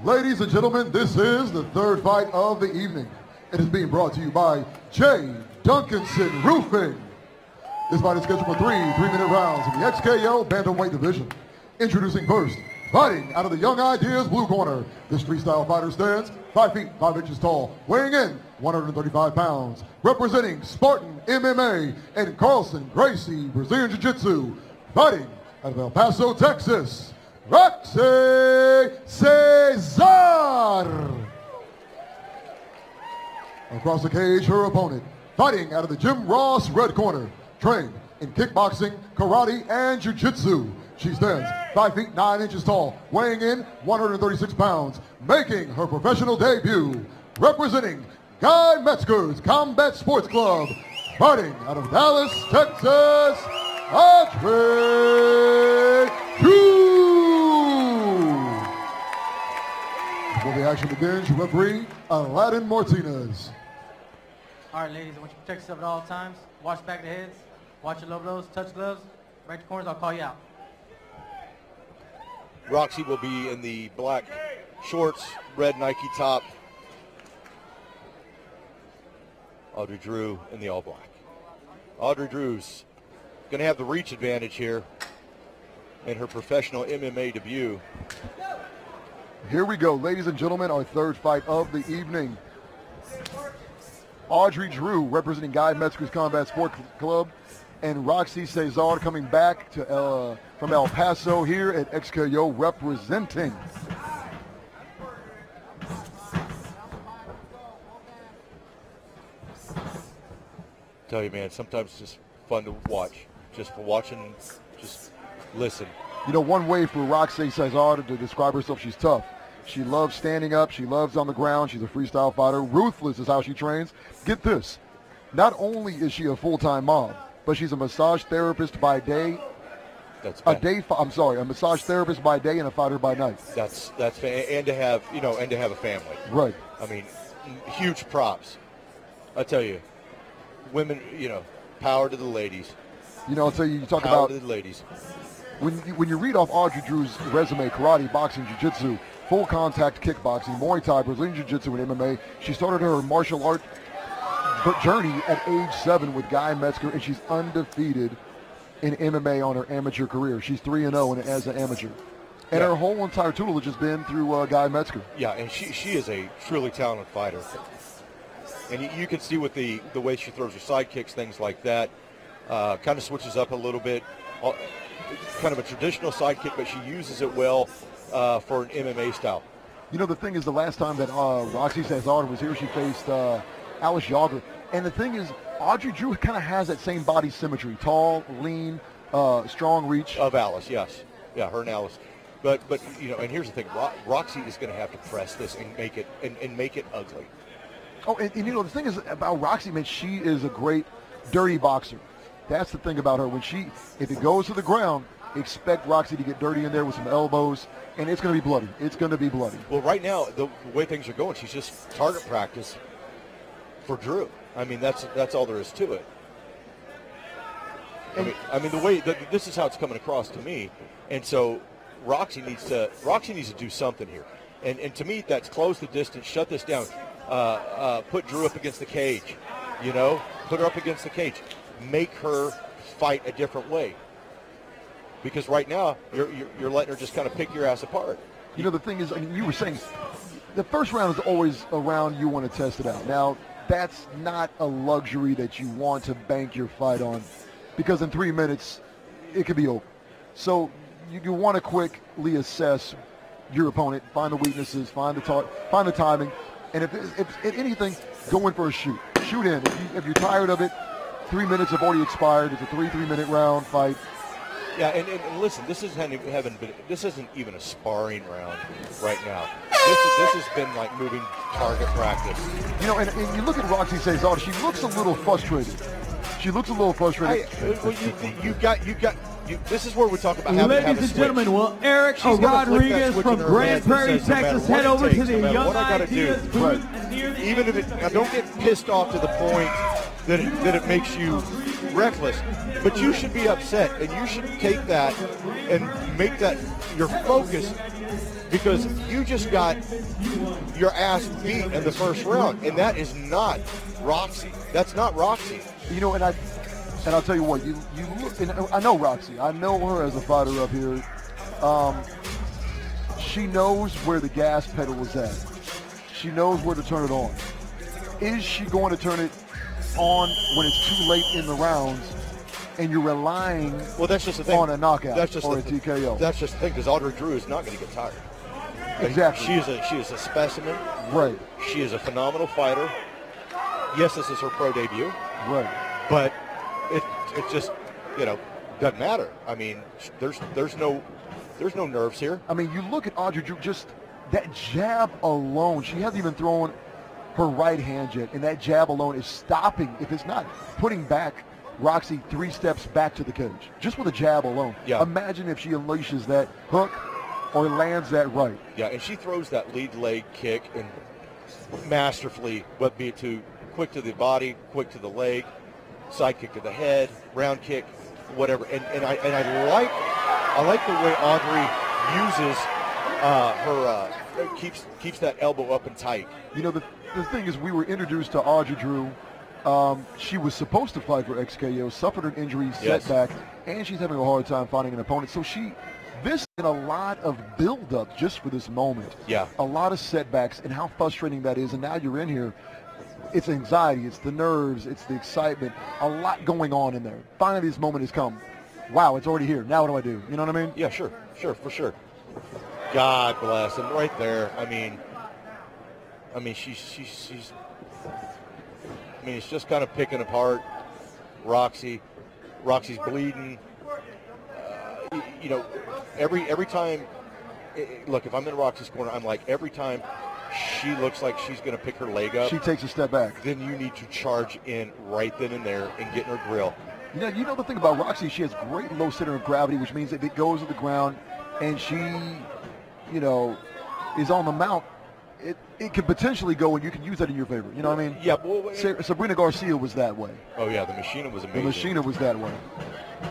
Ladies and gentlemen, this is the third fight of the evening. It is being brought to you by J. Duncanson Roofing. This fight is scheduled for three-minute rounds in the XKO Bantamweight division. Introducing first, fighting out of the Young Ideas blue corner. This freestyle fighter stands 5 feet 5 inches tall, weighing in 135 pounds, representing Spartan MMA and Carlson Gracie Brazilian Jiu-Jitsu. Fighting out of El Paso, Texas, Roxy Ceasear. Across the cage, her opponent, fighting out of the Jim Ross red corner, trained in kickboxing, karate, and jiu-jitsu. She stands 5 feet 9 inches tall, weighing in 136 pounds, making her professional debut, representing Guy Metzger's Combat Sports Club, fighting out of Dallas, Texas, Audrey. Before the action begins, referee Aladdin Martinez. All right, ladies, I want you to protect yourself at all times. Watch back the heads. Watch your low blows, touch gloves. Break the corners, I'll call you out. Roxy will be in the black shorts, red Nike top. Audrey Drew in the all black. Audrey Drew's going to have the reach advantage here in her professional MMA debut. Here we go, ladies and gentlemen, our third fight of the evening. Audrey Drew representing Guy Metzger's Combat Sport Club, and Roxy Ceasear coming back to from El Paso here at XKO representing. Tell you, man, sometimes it's just fun to watch. Just for watching, just listen. You know, one way for Roxy Ceasear to describe herself, she's tough. She loves standing up. She loves on the ground. She's a freestyle fighter. Ruthless is how she trains. Get this. Not only is she a full-time mom, but she's a massage therapist by day. A massage therapist by day and a fighter by night. And to have a family. Right. I mean, huge props. I tell you, women, power to the ladies. I'll tell you, you talk power about to the ladies. When you read off Audrey Drew's resume, karate, boxing, jiu-jitsu, full contact kickboxing, Muay Thai, Brazilian Jiu-Jitsu, and MMA. She started her martial art journey at age 7 with Guy Metzger, and she's undefeated in MMA on her amateur career. She's 3-0 as an amateur. And her whole entire tutelage has been through Guy Metzger. Yeah, and she is a truly talented fighter. And you can see with the way she throws her side kicks, things like that, kind of switches up a little bit. Kind of a traditional side kick, but she uses it well for an MMA style. The thing is, the last time that Roxy Ceasear was here, she faced Alice Yager. And the thing is, Audrey Drew kind of has that same body symmetry. Tall, lean, strong reach. Of Alice, yes. Yeah, her and Alice. But and here's the thing. Roxy is going to have to press this and make it ugly. Oh, and the thing is about Roxy, man, she is a great dirty boxer. That's the thing about her. If it goes to the ground, expect Roxy to get dirty in there with some elbows, and it's going to be bloody. It's going to be bloody. Well, right now, the way things are going, she's just target practice for Drew. I mean, that's all there is to it. I mean, the way this is how it's coming across to me, and so Roxy needs to do something here, and to me, that's close the distance, shut this down, put Drew up against the cage, put her up against the cage. Make her fight a different way, because right now you're letting her just kind of pick your ass apart. The thing is, you were saying the first round is always a round you want to test it out. Now, that's not a luxury that you want to bank your fight on, because in 3 minutes it could be over. So you want to quickly assess your opponent, find the weaknesses, find the timing, and if anything, go in for a shoot in. If you're tired of it, 3 minutes have already expired. It's a three-minute round fight. Yeah, and listen, this isn't even a sparring round right now. This has been like moving target practice. And you look at Roxy Ceasear, she looks a little frustrated. This is where we talk about having Ladies and gentlemen, will Eric Rodriguez from Grand Prairie, Texas, head over to the Young Ideas booth. Even if I don't get pissed off to the point that it makes you reckless. But you should be upset, and you should take that and make that your focus, because you just got your ass beat in the first round, and that is not Roxy. That's not Roxy. You know, and I'll tell you what, you look, and I know Roxy. I know her as a fighter up here. She knows where the gas pedal is at. She knows where to turn it on. Is she going to turn it on when it's too late in the rounds and you're relying that's just the thing. On a knockout that's just or a TKO? That's just the thing, because Audrey Drew is not going to get tired. Exactly. She is a specimen. Right. She is a phenomenal fighter. Yes, this is her pro debut. Right. But it just, doesn't matter. I mean, there's no nerves here. I mean, you look at Audrey Drew, just that jab alone. She hasn't even thrown her right hand yet, and that jab alone is stopping, if it's not putting back Roxy 3 steps back to the cage, just with a jab alone. Yeah. Imagine if she unleashes that hook or lands that right. Yeah, and she throws that lead leg kick and masterfully, but be it too quick to the body, quick to the leg, side kick to the head, round kick, whatever. And I like the way Audrey uses her keeps that elbow up and tight. You know, the thing is, we were introduced to Audrey Drew. She was supposed to fight for XKO, suffered an injury, setback, and she's having a hard time finding an opponent. So this is a lot of build-up just for this moment. Yeah. A lot of setbacks, and how frustrating that is. And now you're in here. It's anxiety, it's the nerves, it's the excitement, a lot going on in there. Finally, this moment has come. Wow, it's already here. Now what do I do? You know what I mean? Yeah, sure, for sure. God bless him, right there. I mean, she's. I mean, it's just kind of picking apart Roxy. Roxy's bleeding. Every time. Look, if I'm in Roxy's corner, I'm like, every time she looks like she's going to pick her leg up, she takes a step back. Then you need to charge in right then and there and get in her grill. You know the thing about Roxy, she has great low center of gravity, which means that if it goes to the ground and she, is on the mount, it could potentially go, and you can use that in your favor. You know what I mean? Yeah. Sabrina Garcia was that way. Oh yeah, the Machina was amazing. The Machina was that way.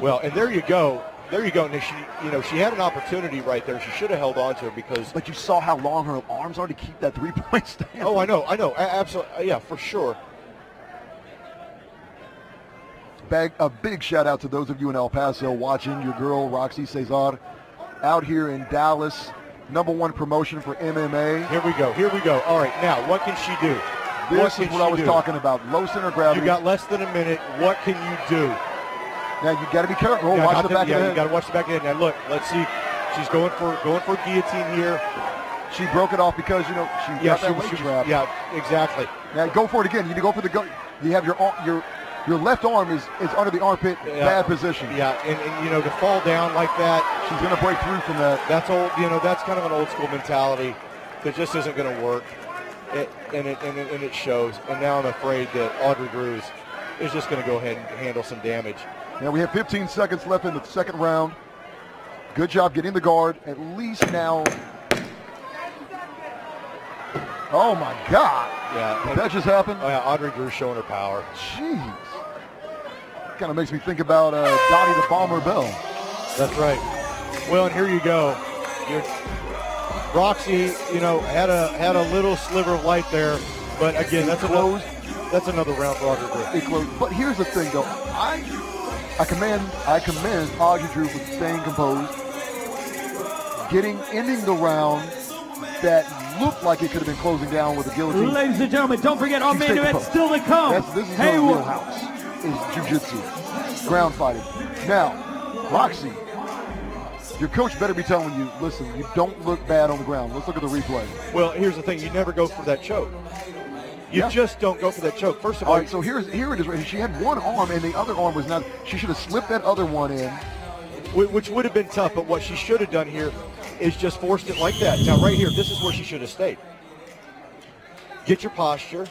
Well, and there you go. There you go. And she had an opportunity right there. She should have held on to it because. But you saw how long her arms are to keep that 3-point stand. Oh, I know. Absolutely. Yeah, for sure. A big shout out to those of you in El Paso watching. Your girl Roxy Ceasear out here in Dallas, #1 promotion for MMA. Here we go. All right, now what can she do? This is what I was talking about. Low center gravity. You got less than a minute. What can you do? Now you got to be careful. Watch the back of the head. You got to watch the back of the head. Now look, let's see. She's going for guillotine here. She broke it off because she got that leg trap. Yeah, exactly. Now go for it again. You need to go for the go. You have your left arm is under the armpit, bad position. Yeah, and to fall down like that, she's going to break through from that. That's old. That's kind of an old school mentality that just isn't going to work, and it shows. And now I'm afraid that Audrey Drew is just going to go ahead and handle some damage. Now we have 15 seconds left in the second round. Good job getting the guard. At least now. Oh my God! Yeah, did that just happen? Oh yeah, Audrey Drew showing her power. Jeez. Kind of makes me think about Dottie the Bomber Bell. That's right. Well, and here you go. Roxy, had a little sliver of light there, but again, that's another round for Audrey Drew. But here's the thing, though. I commend Audrey Drew for staying composed, ending the round that looked like it could have been closing down with a guillotine. Ladies and gentlemen, don't forget our main event still to come. This is her wheelhouse, is jiu-jitsu, ground fighting. Now, Roxy, your coach better be telling you, listen, you don't look bad on the ground. Let's look at the replay. Well, here's the thing. You never go for that choke. You just don't go for that choke. First of all, right, so here it is. She had one arm, and the other arm was not. She should have slipped that other one in. Which would have been tough, but what she should have done here is just forced it like that. Now, right here, this is where she should have stayed. Get your posture,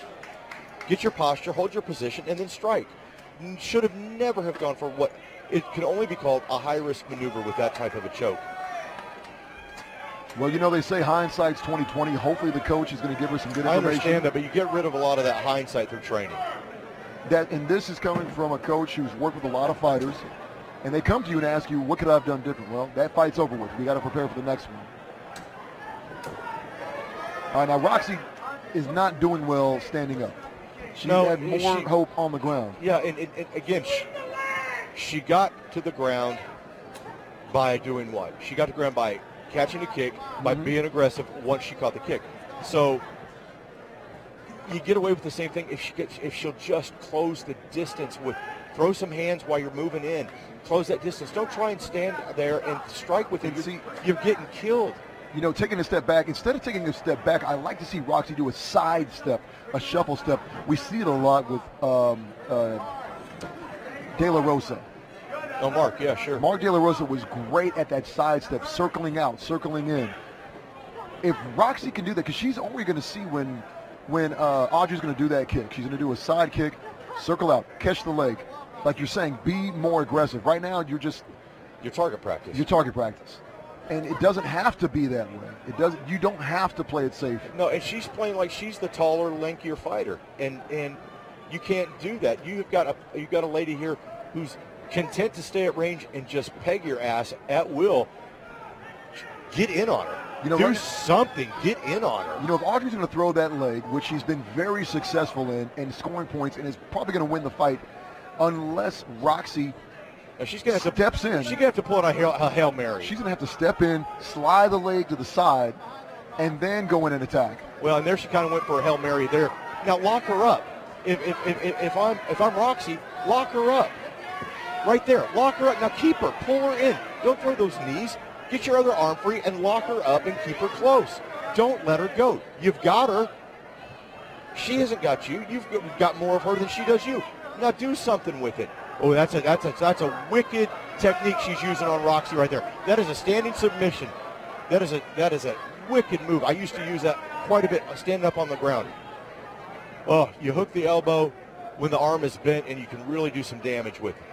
hold your position, and then strike. Should have never have gone for what it can only be called a high-risk maneuver with that type of a choke. Well, they say hindsight's 20/20. Hopefully the coach is going to give her some good information. I understand that, but you get rid of a lot of that hindsight through training. and this is coming from a coach who's worked with a lot of fighters, and they come to you and ask you, what could I have done different? Well, that fight's over with. We got to prepare for the next one. All right, now Roxy is not doing well standing up. She had more hope on the ground. Yeah, and again, she got to the ground by doing what? She got to the ground by catching a kick, by being aggressive once she caught the kick. So you get away with the same thing if she'll just close the distance with, throw some hands while you're moving in, close that distance. Don't try and stand there and strike with it. You're getting killed. You know, taking a step back, instead of taking a step back, I like to see Roxy do a side step, a shuffle step. We see it a lot with De La Rosa. Oh, Mark, yeah, sure. Mark De La Rosa was great at that side step, circling out, circling in. If Roxy can do that, because she's only going to see when Audrey's going to do that kick. She's going to do a side kick, circle out, catch the leg. Like you're saying, be more aggressive. Right now, you're just... Your target practice. Your target practice. And it doesn't have to be that way. It doesn't. You don't have to play it safe. No, and she's playing like she's the taller, lankier fighter, and you can't do that. You've got a lady here who's content to stay at range and just peg your ass at will. Get in on her. You know, do something. Get in on her. You know, if Audrey's going to throw that leg, which she's been very successful in scoring points, and is probably going to win the fight, unless Roxy. Now she's going to steps in. She's going to have to pull out a Hail Mary. She's going to have to step in, slide the leg to the side, and then go in and attack. Well, and there she kind of went for a Hail Mary there. Now lock her up. If I'm Roxy, lock her up. Right there. Lock her up. Now keep her. Pull her in. Don't throw those knees. Get your other arm free and lock her up and keep her close. Don't let her go. You've got her. She hasn't got you. You've got more of her than she does you. Now do something with it. Oh, that's a wicked technique she's using on Roxy right there. That is a standing submission. That is a wicked move. I used to use that quite a bit, standing up on the ground. Oh, you hook the elbow when the arm is bent, and you can really do some damage with it.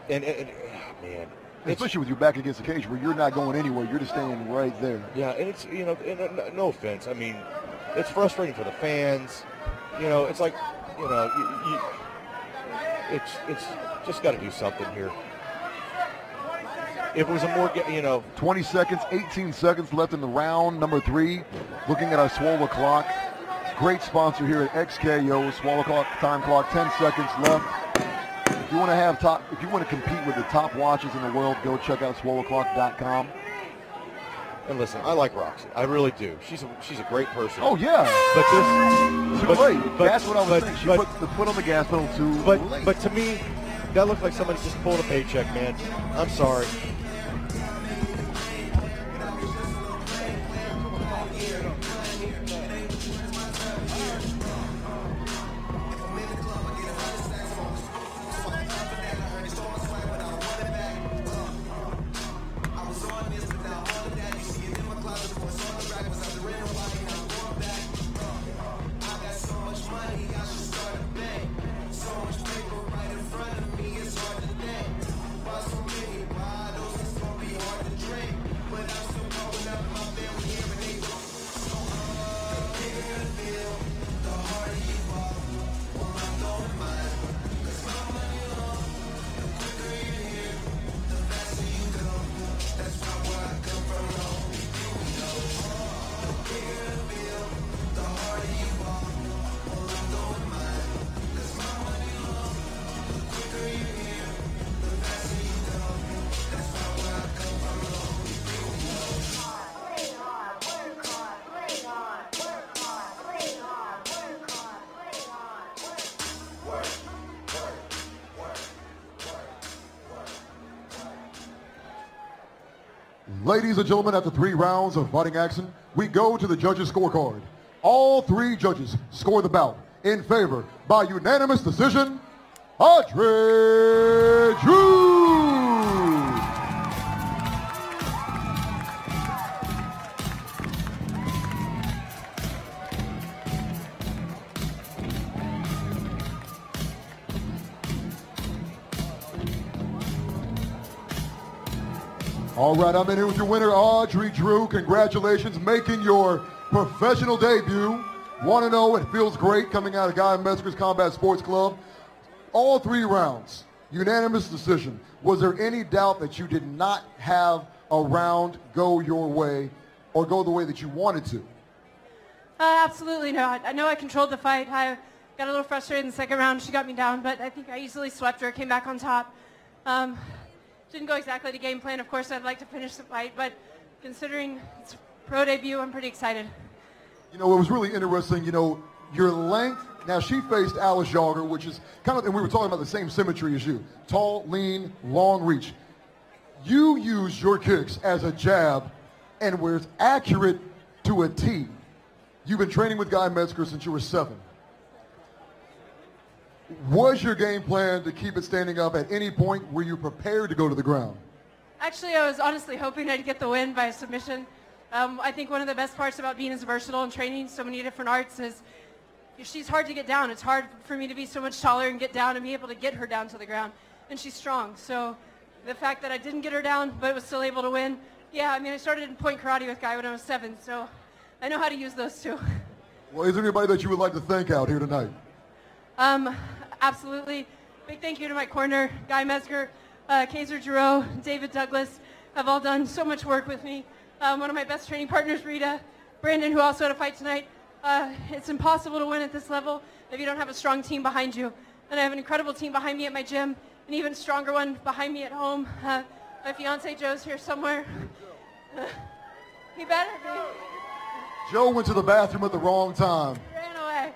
And man, especially with your back against the cage, where you're not going anywhere, you're just staying right there. Yeah, and it's and no offense. I mean, it's frustrating for the fans. It's like. It's just got to do something here. If it was a more, 20 seconds, 18 seconds left in the round number 3. Looking at our Swallow clock. Great sponsor here at XKO. Swallow clock, time clock, 10 seconds left. If you want to compete with the top watches in the world, go check out swallowclock.com. And listen, I like Roxy. I really do. She's a great person. Oh yeah. That's what I was saying. She put the foot on the gas pedal too late. But to me, that looked like somebody just pulled a paycheck, man. I'm sorry. Ladies and gentlemen, after 3 rounds of fighting action, we go to the judges' scorecard. All 3 judges score the bout in favor by unanimous decision, Audrey Drew. All right, I'm in here with your winner, Audrey Drew. Congratulations, making your professional debut 1-0. It feels great coming out of Guy Metzger's Combat Sports Club. All 3 rounds, unanimous decision. Was there any doubt that you did not have a round go your way or go the way that you wanted to? Absolutely not. I know I controlled the fight. I got a little frustrated in the second round. She got me down, but I think I easily swept her, came back on top. Didn't go exactly to game plan. Of course, I'd like to finish the fight, but considering it's pro debut, I'm pretty excited. You know, it was really interesting, you know, your length. Now, she faced Alice Yager, which is kind of, and we were talking about the same symmetry as you. Tall, lean, long reach. You used your kicks as a jab and were accurate to a T. You've been training with Guy Metzger since you were 7. Was your game plan to keep it standing up at any point? Were you prepared to go to the ground? Actually, I was honestly hoping I'd get the win by submission. I think one of the best parts about being as versatile and training so many different arts is she's hard to get down. It's hard for me to be so much taller and get down and be able to get her down to the ground. And she's strong. So the fact that I didn't get her down but was still able to win, yeah, I mean, I started in point karate with Guy when I was 7, so I know how to use those too. Well, is there anybody that you would like to thank out here tonight? Absolutely. Big thank you to my corner, Guy Metzger, Ceasear Giroux, David Douglas have all done so much work with me. One of my best training partners, Rita, Brandon, who also had a fight tonight. It's impossible to win at this level if you don't have a strong team behind you. And I have an incredible team behind me at my gym, an even stronger one behind me at home. My fiance Joe's here somewhere. He better be. Joe went to the bathroom at the wrong time. He ran away.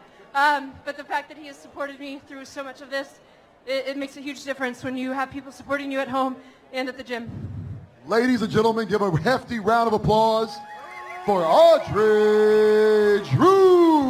But the fact that he has supported me through so much of this, it makes a huge difference when you have people supporting you at home and at the gym. Ladies and gentlemen, give a hefty round of applause for Audrey Drew.